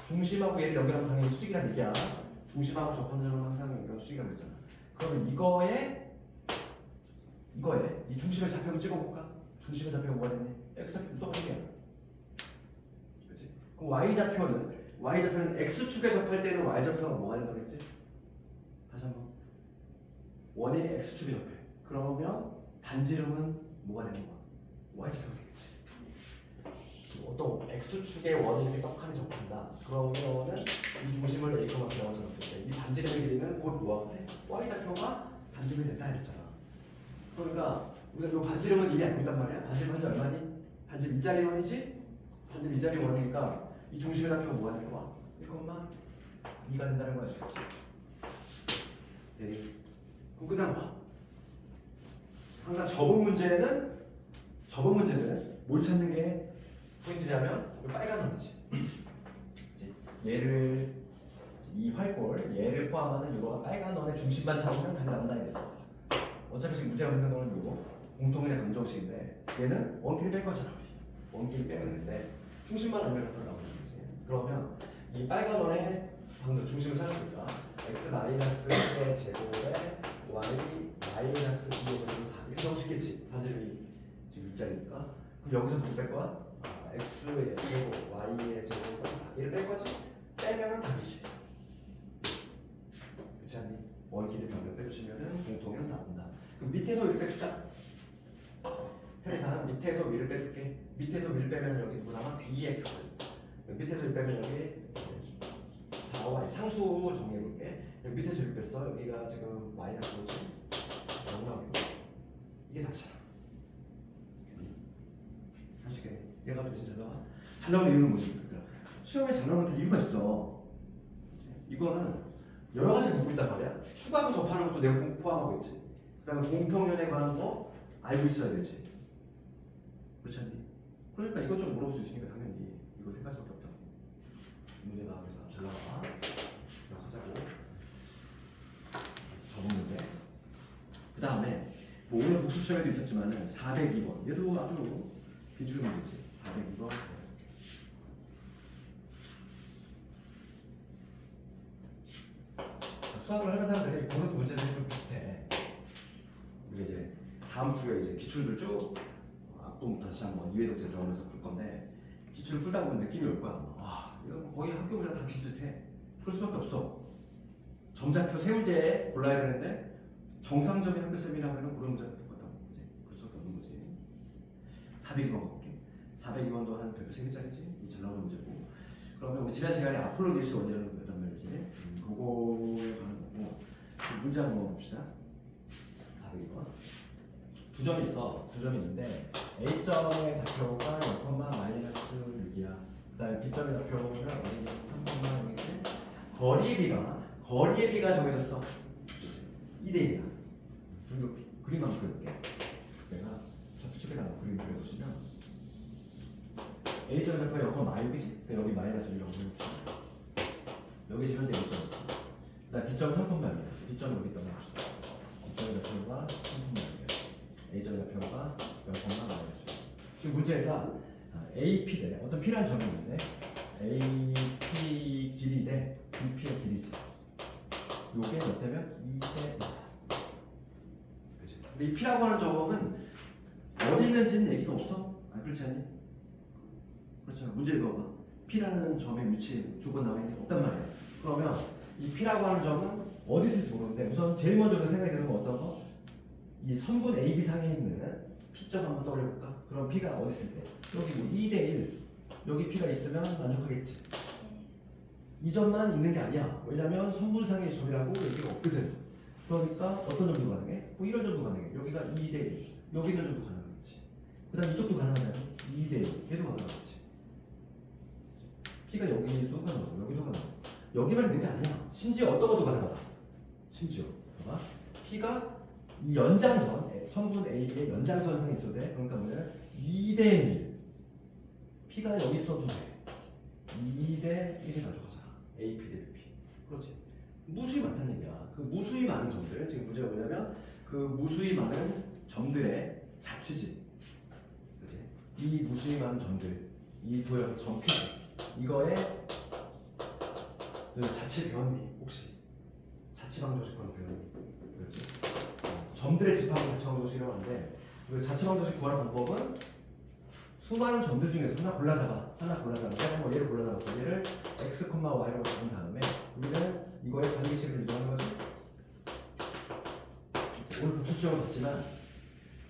중심하고 얘를 연결하면 당연히 수직이란 얘기야. 중심하고 접하는 점은 항상 연결 수직이라고 했잖아. 그러면 이거에 이 중심의 좌표를 찍어볼까? 중심의 좌표가 뭐가 되니? x좌표 무조건 1이야. 그렇지? 그럼 y좌표는 x축에 접할 때는 y좌표가 뭐가 된다고 했지? 다시 한번 원이 x축에 접해. 그러면 단지름은 뭐가 되는 거야? y좌표가 되겠지. 어떤 x축의 원이 이렇게 떡하니 접한다. 그러면은 이 중심을 a, b라고 적었을 때 이 반지름의 길이는 곧 뭐가 돼? y좌표가 반지름이 된다 했잖아. 그러니까 우리가 이 반지름은 이미 알고 있단 말이야. 반지름 한지 얼마니? 반지름 2짜리 원이지? 반지름 2짜리 원이니까 이 중심의 좌표가 뭐가 되는 거야? 1,2가 된다는 거야. 네. 그럼 끝난 거야. 항상 접은 문제는 뭘 찾는 게 포인트냐면 이 빨간 원이지. 얘를 이 활골 얘를 포함하는 이거 빨간 원의 중심만 잡으면 답이 나온다 이랬어. 어차피 지금 문제가 있는 거는 이거 공통연의 방정식인데 얘는 원끼리 뺄 거잖아 우리. 원끼리 빼면 되는데 중심만 알면 답이 나오는 거지. 그러면 이 빨간 원의 방정 중심을 찾아보자. x 마이너스 1의 제곱에 y 마이너스 2의 제곱은 4 이렇게 나오시겠지. 반지름이 지금 2짜리니까. 그럼 여기서 누구 뺄 거야? x의 제곱, y의 제곱은 4. 얘를 뺄 거지? 빼면은 답이지. 그렇지 않니? 원끼리 변을 빼주시면은 공통연 나온다. 그럼 밑에서 이렇게 빼주자. 편의상 밑에서 위를 빼줄게. 밑에서 위를 빼면 여기 누구 남아? 2x. 밑에서 위를 빼면 여기 4y. 상수 정리해볼게. 여기 밑에서 6 뺐어. 여기가 지금 마이너스 5지. 0 나오겠네. 이게 답이잖아. 하시겠네. 얘가 좀 진짜 잘 나오는 이유는 뭐지? 시험에 잘 나오는 다 이유가 있어. 이거는 여러 가지를 듣고 있단 말이야. 추가로 접하는 것도 내가 포함하고 있지. 그 다음에 공통연에 관한 거 알고 있어야 되지. 그렇지 않니? 그러니까 이것 좀 물어볼 수 있으니까 당연히 이거 세 가지밖에 없다. 문제가 그래서 잘 나와. 이거 하자고. 접은 문제. 그 다음에 뭐 오늘 복습 시험에도 있었지만은 402번. 얘도 아주 기출 문제지. 402번. 수학을 하는 사람들이 보는 문제들이 좀 비슷해. 우리가 이제 다음 주에 이제 기출들 쭉 앞부분 다시 한번 2회 독재 들어가면서 풀 건데 기출을 풀다 보면 느낌이 올 거야. 아, 이거 거의 학교 문제랑 다 비슷비슷해. 그럴 수밖에 없어. 점자표 세 문제 골라야 되는데 정상적인 학교 쌤이라면 그런 문제가 똑같다고. 그지? 그럴 수밖에 없는 거지. 402번 가볼게. 402번도 한 별표 3개짜리지. 이 잘 나오는 문제고. 그러면 우리 지난 시간에 아폴로니우스 원이라는 거 였단 말이지. 그거에 관한 거고. 문제 한번 봅시다. 402번. 두 점이 있어. 두 점이 있는데 A점의 좌표가 0, 마이너스 6이야. 그 다음에 B점의 좌표가 y 3,6인데 거리의 비가 정해졌어. 2대1이야. 그리고 그림 한번 그려볼게. 내가 좌표측에다가 그림 그려보시면 A점의 좌표가 0, 마이너스 6이지. 여기 마이너스 6이라고 그려봅시다. 여기 지금 현재 1점 있어. 그 다음 B점 3,6이야. B점 여기 있다고 합시다. B점의 좌표가 3,6이야. A점의 좌표가 0, 마이너스 6. 지금 문제가 AP 대 어떤 P라는 점이 있는데 AP 길이 대 BP의 길이지. 요게 몇 대면 2대 1. 그치? 근데 이 P라고 하는 점은 어디 있는지는 얘기가 없어. 아, 그렇지 않니? 그렇잖아. 문제 읽어봐. P라는 점의 위치 조건 나와 있는 게 없단 말이야. 그러면 이 P라고 하는 점은 어디 있을지 모르는데 우선 제일 먼저 생각이 드는 건 어떤 거? 이 선분 AB 상에 있는 P점 한번 떠올려볼까? 그럼 P가 어디 있을 때? 여기 뭐 2대1 여기 P가 있으면 만족하겠지. 이 점만 있는 게 아니야. 왜냐면 선분상의 점이라고 얘기가 없거든. 그러니까 어떤 점도 가능해? 뭐 이런 점도 가능해. 여기가 2대1 여기 있는 점도 가능하겠지. 그 다음 이쪽도 가능하냐면 2대1 얘도 가능하겠지. P가 여기도 가능하고 여기도 가능하고 여기만 있는 게 아니야. 심지어 어떤 것도 가능하다. 심지어 봐봐. P가 이 연장선 선분 A의 연장선상에 있어도 돼. 그러니까 뭐냐면 2대1 P가 여기 있어도 돼. 2대1이 가져가자. AP 대 BP. 그렇지. 무수히 많다는 얘기야. 그 무수히 많은 점들. 지금 문제가 뭐냐면 그 무수히 많은 점들의 자취지. 그렇지. 이 무수히 많은 점들, 이 도형 점표 이거에 너 자취 배웠니? 혹시 자취방정식권 배웠니? 그렇지. 점들의 집합을 자취방정식이라고 하는데 그 자취방정식 구하는 방법은 수많은 점들 중에서 하나 골라잡아. 뭐 얘를 골라잡았어. 얘를 x, y라고 잡은 다음에 우리는 이거의 관계식을 이용하는 거지. 오늘 복습적으로 봤지만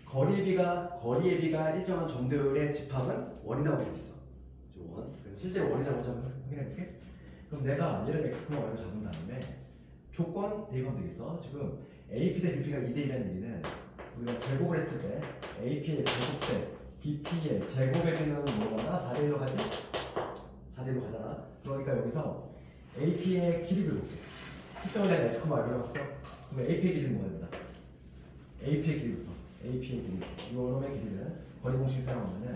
거리의 비가 일정한 점들의 집합은 원이 나오게 돼 있어. 원. 그래서 실제로 원이 나오는지 한번 확인해 볼게. 그럼 내가 얘를 x, y로 잡은 다음에 조건 대입하면 되겠어. 지금 AP 대 BP가 2대1이라는 얘기는 우리가 제곱을 했을 때 AP의 제곱 대 BP의 제곱의 비는 뭐가 4대1로 가지? 4대1로 가잖아. 그러니까 여기서 AP의 길이를 볼게. P점을 내가 x, y로 잡았어. 그러면 AP의 길이는 뭐가 된다? AP의 길이부터. AP의 길이. 이놈의 길이는 거리 공식 사용하면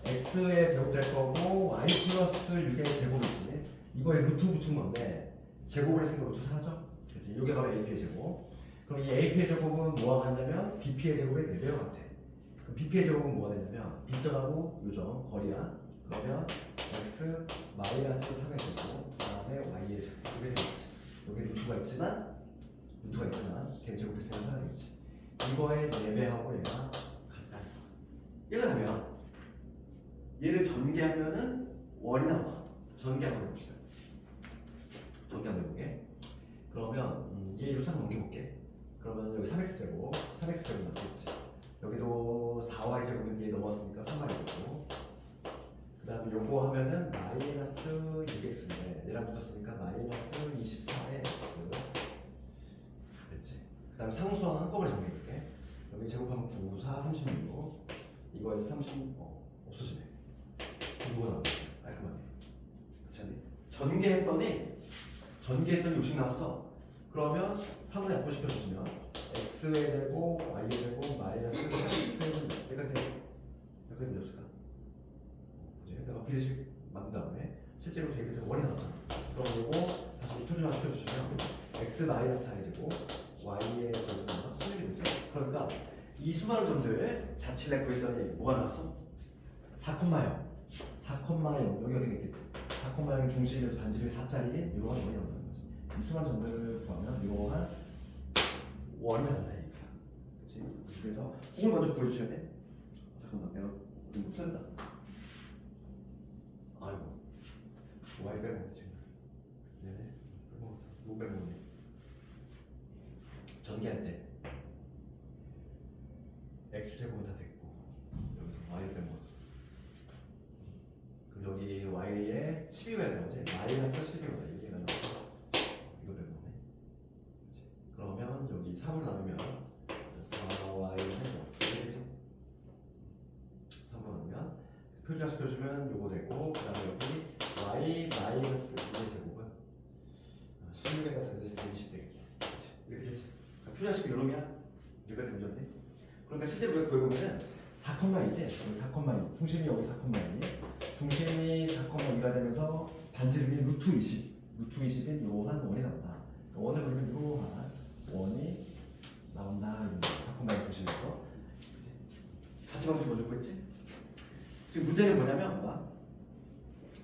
x의 제곱 될 거고 y 플러스 6의 제곱이지. 이거에 루트 붙인 건데 제곱을 했으니까 루트 사라져. 그렇지. 이게 바로 AP의 제곱. 그럼 이 AP의 제곱은 뭐와 같냐면 BP의 제곱의 4배와 같아. 그럼 BP의 제곱은 뭐가 되냐면 B점하고 요점 거리야. 그러면 x 마이너스 3의 제곱 그다음에 y의 제곱 이게 되겠지. 여기 루트가 있지만 걔 제곱했으면 하나겠지. 이거의 4배하고 얘가 같다. 얘가 되면 얘를 전개하면은 원이 나와. 전개 한번 해봅시다. 전개 한번 해볼게. 그러면 얘 루트 한번 넘겨볼게. 그러면 여기 3x제곱 맞겠지. 여기도 4y 제곱인데 얘 넘어왔으니까 3y 제곱. 그 다음에 요거 하면은 마이너스 6x인데 얘랑 붙었으니까 마이너스 24의 x. 됐지. 그 다음에 상수항 한꺼번에 정리해볼게. 여기 제곱하면 9, 4, 36. 이거에서 30 없어지네. 뭐가 나오지? 깔끔하게. 그렇지 않니? 전개했더니 요식 나왔어. 그러면 3분의 약분 시켜주시면 x의 제곱, y의 제곱, 마이너스 x는 여기까지 되었을까? 뭐지? 내가 비례식 만든 다음에 실제로 대입할 때 원이 나왔잖아. 그럼 이거 다시 표준화 시켜주시면 x 마이너스 4의 제곱, y의 제곱이 나와서 실리게 되죠. 그러니까 이 수많은 점들 자취를 구했더니 뭐가 나왔어? 4,0 여기 어디 있겠지? 4,0의 중심에서 반지름이 4짜리 이러한 원이 나온다는 거지. 이 수많은 점들을 구하면 이러한 원이 나온다 얘기야. 그렇지? 그래서 이걸 먼저 구해주셔야 돼. 잠깐만 내가 어디 못 찾는다. 아이고 y 빼먹었지 지금. 네네 빼먹었어. 누구 빼먹었니? 전개할 때 x제곱은 다 됐고 여기서 y를 빼먹었어. 그럼 여기 y에 12y가 나오지? 마이너스 12y 얘가 나오죠? 이거 빼먹네. 그러면 여기 3으로 나누면 4y 이렇게 되죠? 3으로 나누면 표준화 시켜주면 요거 되고 그 다음에 여기 y 마이너스 2의 제곱은 16에가 4대에서 20 되겠지. 이렇게 되지. 표준화 시켜 요놈이야? 여기까지 문제인데? 그러니까 실제로 우리가 구해보면은 4,2지? 여기 4,2 중심이 여기 4,2 중심이 4,2가 되면서 반지름이 루트 20인 요한 원이 나온다. 그러니까 원을 그리면 요한 원이 나온다. 4,2 중심에서 자취방식 먼저 구했지? 지금 문제는 뭐냐면 봐봐.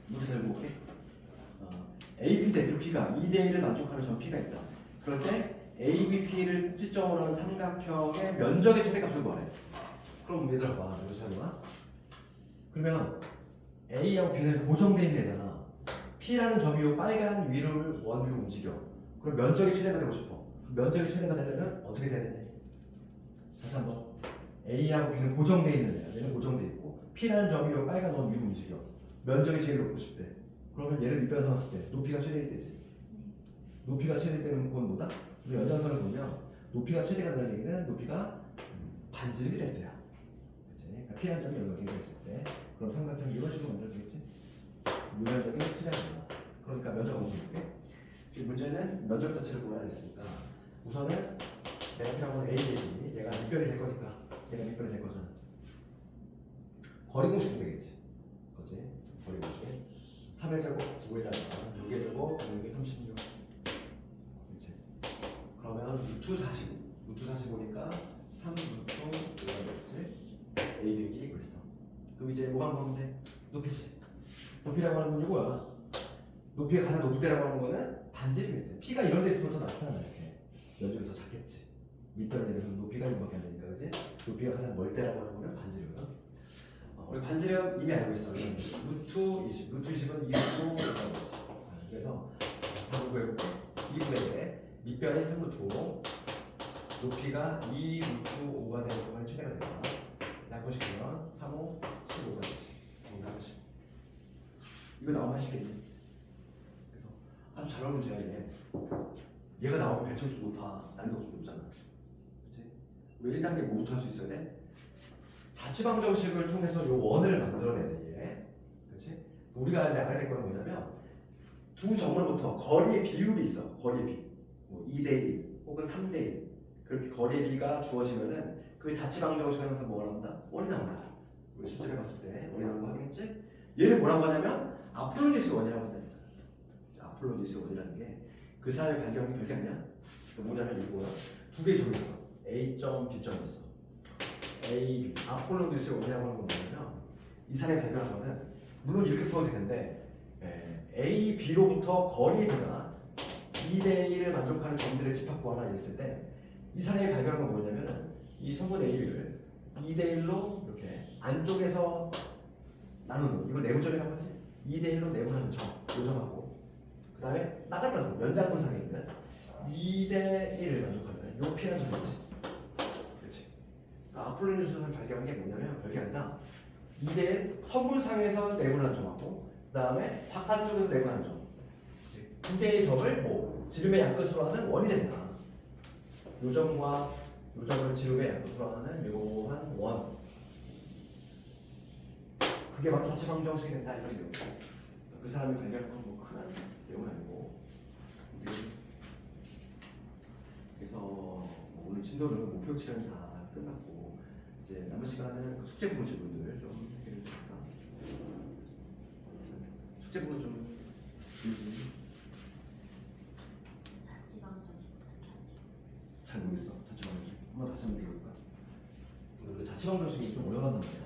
문제 잘 볼게. AP 대표 P가 2대1을 만족하는 점 P가 있다. 그럴 때 ABP를 꼭지점으로 하는 삼각형의 면적의 최대값을 구하래. 그럼 얘들아 봐. 여기서 잘 봐. 그러면 A하고 B는 고정되어 있는 애잖아. P라는 점이 요 빨간 위를 원 위로 움직여. 그럼 면적이 최대가 되고 싶어. 면적이 최대가 되려면 어떻게 돼야 되니? 다시 한번. A하고 B는 고정되어 있는 애야. 얘는 고정되어 있고 P라는 점이 요 빨간 원 위로 움직여. 면적이 제일 높고 싶대. 그러면 얘를 밑변 삼았을 때 높이가 최대일 때지. 높이가 최대일 때는 그건 뭐다? 우리 연장선을 보면 높이가 최대가 된다는 얘기는 높이가 반지름이 될 때야. 그치? 그러니까 P라는 점이 연결되어 있을 때 그럼 삼각형이 이런 식으로 만들어지겠지? 유면적이 최대입니다. 그러니까 면적을 볼게. 지금 문제는 면적 자체를 구해야 됐으니까 우선은 내가 필요한 건 A, B, 얘가 밑변이 될 거니까 얘가 밑변이 될 거잖아. 거리 공식 쓰면 되겠지. 그치? 거리 공식 3의 제곱 9의 제곱 6의 제곱 6의 36. 그치? 그러면 루트 45 루트 45니까 3 루트 5가 되겠지? A, B, 1이 그랬어. 그럼 이제 뭐가 나오면 돼? 높이지. 높이라고 하는 건 이거야. 높이가 가장 높을 때라고 하는 거는 반지름일 때. P가 이런 데 있으면 더 낮잖아. 이렇게 면적이 더 작겠지. 밑변에 대해서 높이가 이거밖에 안 되니까 그지? 높이가 가장 멀 때라고 하는 거는 반지름이야. 우리 반지름 이미 알고 있어. 루트 20. 루트 20은 2루트 5가 되지. 그래서 답을 구해볼게. 2분의 밑변이 3루트 5 높이가 2루트 5가 되는 순간이 최대가 된다. 약분시키면 3, 5, 15가 되지. 정답은 15. 이거 나오면 하시겠니? 그래서 아주 잘 어울리는 문제야 얘. 얘가 나오면 배출이 좀 높아. 난이도가 좀 높잖아. 그치? 우리 1단계 뭐부터 할 수 있어야 돼? 자취방정식을 통해서 요 원을 만들어내야 돼 얘. 그치? 우리가 이제 알아야 될 거는 뭐냐면 두 점으로부터 거리의 비율이 있어. 거리의 비. 뭐 2대1 혹은 3대1 그렇게 거리의 비가 주어지면은 그 자취방정식을 항상 뭐가 나온다? 원이 나온다. 우리 실제로 해봤을 때 원이 나오는 거 확인했지? 얘를 뭐라고 하냐면 아폴로니우스 원이라고 한다 했잖아. 아폴로니우스 원이라는 게 그 사람이 발견한 게 별게 아니야. 뭐냐면 이거야. 두 개의 점이 있어. A점, B점이 있어. A, B. 아폴로니우스 원이라고 하는 건 뭐냐면 이 사람이 발견한 거는 물론 이렇게 풀어도 되는데 A, B로부터 거리의 비가 2대1을 만족하는 점들의 집합구하나 이랬을 때 이 사람이 발견한 건 뭐냐면 이 성분 A를 2대1로 이렇게 안쪽에서 나누는 이걸 내분점이라고 하지. 2대1로 내분하는 점, 요 점하고 그 다음에 나갔다 점, 연장선상에 있는 2대1을 만족하는 요 P라는 점이지. 그렇지. 그러니까 아폴로니우스를 발견한 게 뭐냐면 별게 아니라 2대1 성분상에서 내분하는 점하고 그 다음에 바깥쪽에서 내분하는 점 두 개의 점을 뭐 지름의 약끝으로 하는 원이 된다. 요 점과 요 점을 지름의 약끝으로 하는 요한 원. 그게 바로 자취방정식이 된다 이런 내용. 그 사람이 발견한 건 뭐 큰 내용은 아니고. 그래서 뭐 오늘 진도는 목표 치료는 다 끝났고 이제 남은 시간은 그 숙제 부분 질문들 좀 해결해 주실까? 숙제 부분 좀 주시. 잘 모르겠어. 자취방정식. 한번 다시 한번 얘기해볼까? 근데 자취방정식이 좀 어려워한단 말이야.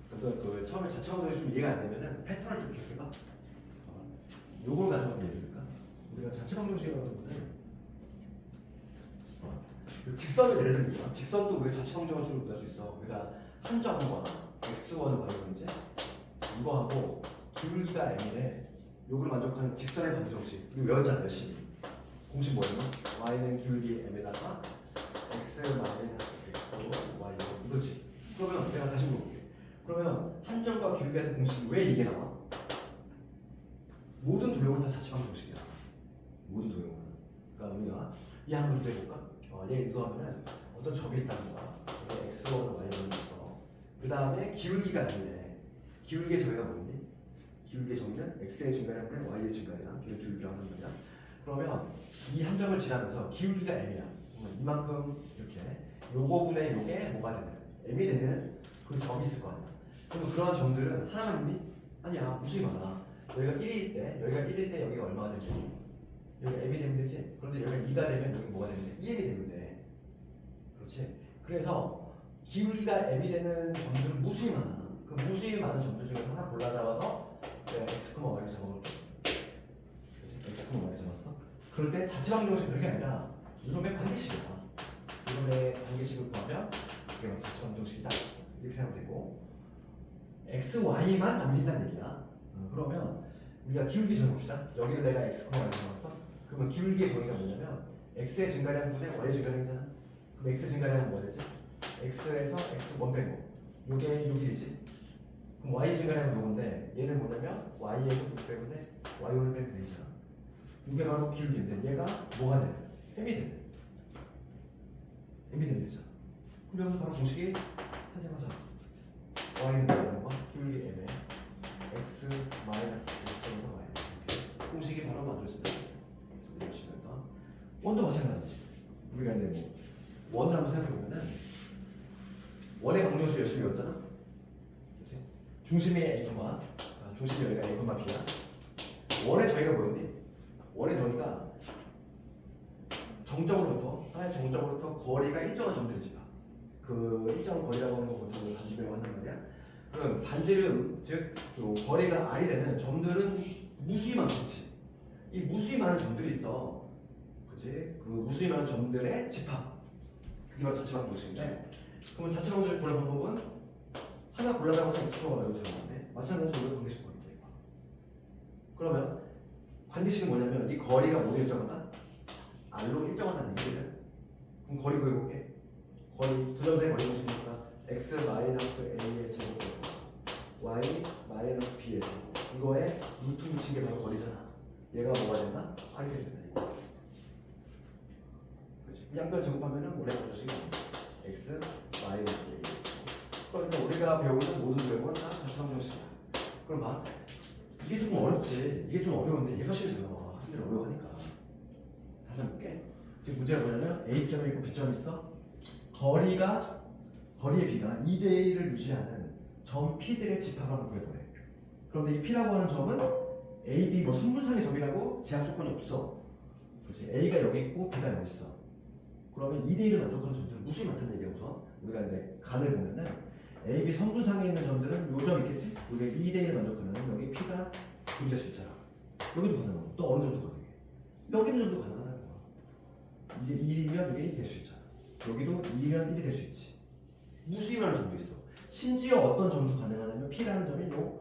그러니까 그 처음에 자취방정식이 좀 이해가 안 되면은 패턴을 좀 기억해봐. 요걸 가지고 한번 얘기해 볼까? 우리가 자취방정식이라는 거는 그 직선을 예를 들면 직선도 우리가 자취방정식으로 볼 수 있어. 우리가 한 점과 x1을 말하는지 이거하고 기울기가 m이래. 요걸 만족하는 직선의 방정식. 이거 외웠잖아 열심히. 공식 뭐였나? y는 기울기 m에다가 x 마이너스 x y 이거지. 그러면 내가 다시 물어볼게. 그러면 한 점과 기울기 같은 공식이 왜 이게 나와? 모든 도형은 다 자취방정식이야. 모든 도형은. 그러니까 우리가 이 한번 해볼까? 얘 이거 하면은 어떤 점이 있다는 거야. x1, y는 있어. 그 다음에 기울기가 아니래. 기울기의 저희가 뭐니? 기울기의 정의는 x의 증가량분의 y의 증가량, 기울기라고 하는 거야. 그러면 이 한 점을 지나면서 기울기가 m이야. 이만큼 이렇게 요거분의 요게 뭐가 되는? m이 되는 그 점이 있을 거 아니야. 그럼 그러한 점들은 하나만 있니? 아니야. 무수히 많아. 여기가 1일 때, 여기가 1일 때 여기가 얼마가 되지? 여기가 m이 되면 되지? 그런데 여기가 2가 되면 여기 뭐가 되는데? 2m이 되면 돼. 그렇지? 그래서 기울기가 m이 되는 점들 무수히 많아. 그 무수히 많은 점들 중에서 하나 골라 잡아서 내가 x, y를 잡아볼게. x, y를 잡았어. 그럴 때 자취방정식이 그렇게 아니라 이놈의 관계식이야. 이놈의 관계식을 구하면 이게 바로 자취방정식이다. 이렇게 생각되고 x, y만 남긴다는 얘기야. 그러면 우리가 기울기 정해봅시다. 여기를 내가 x, y를 잡았어. 그러면 기울기의 정의가 뭐냐면 x의 증가량분의 y의 증가량이잖아. 그럼 x의 증가량은 뭐가 되지? x에서 x1 빼고 요게 6이지. 그럼 y 증가량은 요건데 얘는 뭐냐면 y에서 6 빼고는 y1 빼면 되잖아. 이게 바로 기울기인데 얘가 뭐가 되냐? m이 되네. m이 되면 되잖아. 그럼 여기서 바로 공식이 탄생하자. y는 뭐라는 거? 기울기 m에 x 마이너스 x분의 y. 공식이 바로 만들어진다. 원도 마찬가지지. 우리가 이제 뭐 원을 한번 생각해보면은 원의 방정식 열심히 외웠잖아. 그치? 중심이 a, 중심이 여기가 a, b야. 원의 저희가 뭐였니? 원의 저희가 정적으로부터 하나의 정적으로부터 거리가 일정한 점들을 집어. 그 일정한 거리라고 하는 거 보통 반지름이라고 한단 말이야. 그럼 반지름 즉그 거리가 r이 되는 점들은 무수히 많겠지. 이 무수히 많은 점들이 있어. 그치? 그 무수히 많은 점들의 집합. 그게 바로 자취방정식인데, 그러면 자취방정식 구하는 방법은 하나 골라다가 x가 와라고 적었는데 마찬가지로 관계식 구하면 돼. 그러면 관계식은 뭐냐면 이 거리가 뭐에 일정하다? r로 일정하다는 얘기거든. 그럼 거리 구해볼게. 거리 두 점 사이 거리 공식이니까 x 마이너스 a의 제곱과 y 마이너스 b의 제곱. 이거에 루트 붙인 게 바로 거리잖아. 얘가 뭐가 된다? r이 된다. 이거. 양변 제곱하면은 원래 방정식이 x 마이너스 a. 그러니까 우리가 배우는 모든 배우는 다 자취방정식이야. 그럼 봐. 이게 좀 어렵지. 이게 좀 어려운데 이게 현실이잖아. 학생들이 어려워하니까. 다시 한번 볼게. 지금 문제가 뭐냐면 A점이 있고 B점이 있어. 거리의 B가 2대1을 유지하는 점 P들의 집합을 한번 구해보래. 그런데 이 P라고 하는 점은 A, B 뭐 선분상의 점이라고 제약 조건이 없어. 그렇지? A가 여기 있고 B가 여기 있어. 그러면 2대1을 만족하는 점들은 무수히 많다는 얘기야. 우선 우리가 이제 간을 보면은 A, B 선분상에 있는 점들은 요 점 있겠지? 우리가 2대1을 만족하면 여기 P가 분리될 수 있잖아. 여기도 가능하고 또 어느 정도 가능해. 여기 있는 점도 가능하다는 거야. 이게 2면 이게 1이 될 수 있잖아. 여기도 2면 1이 될 수 있지. 무수히 많은 점도 있어. 심지어 어떤 점도 가능하냐면 P라는 점이 요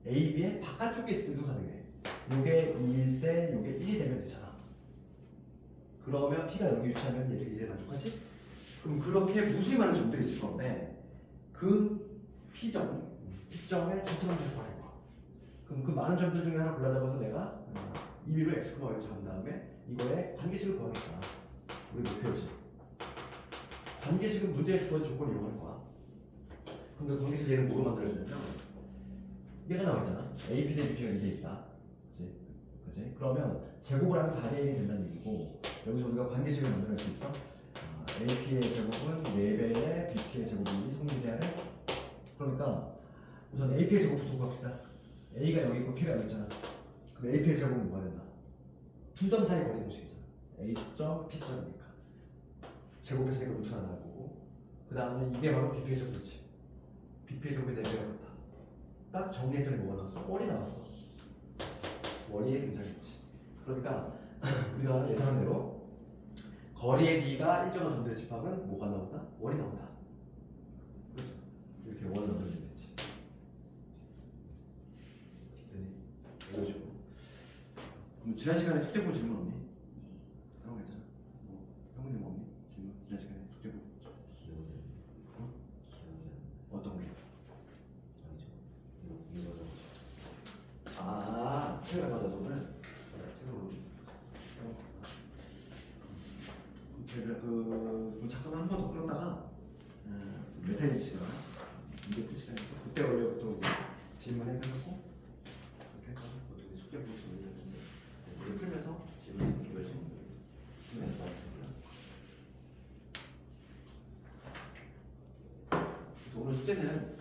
A, B의 바깥쪽에 있으면도 가능해. 요게 2일 때 요게 1이 되면 되잖아. 그러면 P가 여기 위치하면 얘들이 이제 만족하지? 그럼 그렇게 무수히 많은 점들이 있을 건데 그 P점의 자취방정식을 구하는 거야. 그럼 그 많은 점들 중에 하나 골라 잡아서 내가 임의로 x, y를 잡은 다음에 이거의 관계식을 구하겠다. 우리 목표지. 관계식은 문제에 주어진 조건을 이용하는 거야. 그럼 그 관계식 얘는 뭐로 만들어야 되냐면 얘가 나와있잖아. AP 대 BP가 이게 있다. 그치? 그러면 제곱을 하면 4대1이 된다는 얘기고 여기서 우리가 관계식을 만들어낼 수 있어. AP의 제곱은 4배의 BP의 제곱이 성립해야 돼. 그러니까 우선 AP의 제곱부터 구합시다. A가 여기 있고 P가 여기 있잖아. 그럼 AP의 제곱은 뭐가 된다? 두 점 사이 거리 공식이잖아. A점, P점이니까 제곱했으니까 루트가 나올 거고 그 다음에 이게 바로 BP의 제곱이지. BP의 제곱이 4배가 같다. 딱 정리했더니 뭐가 나왔어? 원이 나왔어. 원이 굉장했지. 그러니까 우리가 예상한 대로 거리의 B가 일정한 점들의 집합은 뭐가 나온다? 원이 나온다. 그렇죠? 이렇게 원을 만들면 되지. 이런 식으로. 그럼 지난 시간에 숙제 볼 질문 없니? 그런 거 있잖아. 뭐 형님 없니? 질문 지난 시간에 숙제 볼. 기억이 어? 어떤 게? 아니죠. 이거 아, 책을 가져서 오늘 책으로. 제가 잠깐만 한 번 더 끌었다가 메타인 씨가 이게 시간이니까 그때 원래부터 이제 질문해가지고 그렇게 해서 어떻게 숙제 볼 수 있는지 이걸 풀면서 질문 기회를 좀 풀면서 나왔습니다. 그래서 오늘 숙제는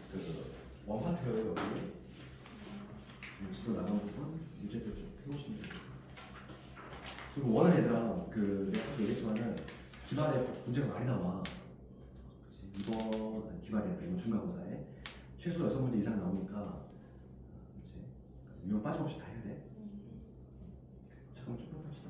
원파트 여기 지도 나간 부분 문제들 좀 해보시면 되겠습니다. 그리고 원하는 얘들아 내가 얘기했지만은 기반에 문제가 많이 나와. 그치? 이번 기말이야. 이번 중간고사에 최소 6문제 이상 나오니까 이제 유형 빠짐없이 다 해야 돼. 잠깐만 좀 합시다.